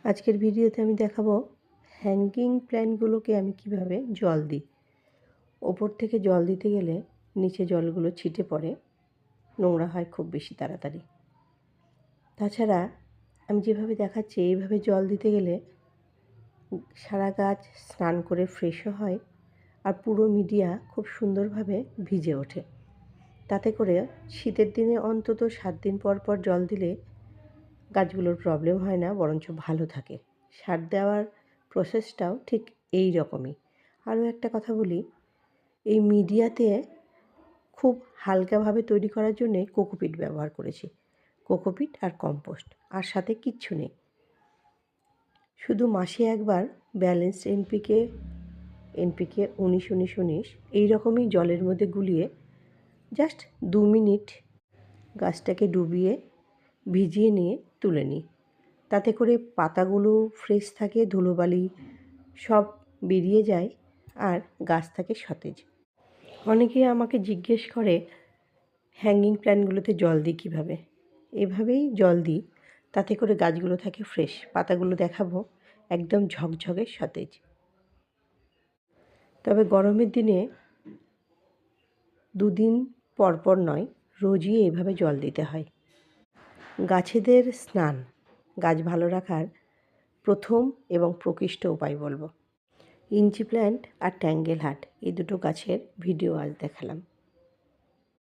আজকের ভিডিওতে আমি দেখাবো হ্যাঙ্গিং প্ল্যান্টগুলোকে আমি কিভাবে জল দিই। ওপর থেকে জল দিতে গেলে নিচে জলগুলো ছিটে পড়ে, নোংরা হয় খুব বেশি তাড়াতাড়ি। তাছাড়া আমি যেভাবে দেখাচ্ছি এইভাবে জল দিতে গেলে সারা গাছ স্নান করে ফ্রেশও হয় আর পুরো মিডিয়া খুব সুন্দরভাবে ভিজে ওঠে। তাতে করে শীতের দিনে অন্তত 7 দিন পর পর জল দিলে গাছগুলোর প্রবলেম হয় না, বরঞ্চ ভালো থাকে। সার দেওয়ার প্রসেসটাও ঠিক এই রকমই। আরও একটা কথা বলি, এই মিডিয়াতে খুব হালকাভাবে তৈরি করার জন্যে কোকোপিট ব্যবহার করেছি। কোকোপিট আর কম্পোস্ট, আর সাথে কিচ্ছু নেই। শুধু মাসে একবার ব্যালেন্সড এনপিকে 19-19-19 এই রকমই জলের মধ্যে গুলিয়ে জাস্ট 2 মিনিট গাছটাকে ডুবিয়ে ভিজিয়ে নিয়ে তুলে নিই। তাতে করে পাতাগুলো ফ্রেশ থাকে, ধুলোবালি সব বেরিয়ে যায় আর গাছ থাকে সতেজ। অনেকে আমাকে জিজ্ঞেস করে হ্যাঙ্গিং প্ল্যান্টগুলোতে জল দিই কীভাবে। এভাবেই জল দিই, তাতে করে গাছগুলো থাকে ফ্রেশ, পাতাগুলো দেখাবো একদম ঝকঝকে সতেজ। তবে গরমের দিনে 2 দিন পর পর নয়, রোজই এইভাবে জল দিতে হয়। গাছেদের স্নান গাছ ভালো রাখার প্রথম এবং প্রকৃষ্ট উপায় বলবো। ইঞ্চি প্ল্যান্ট আর ট্যাঙ্গেল হার্ট এই দুটো গাছের ভিডিও আজ দেখালাম।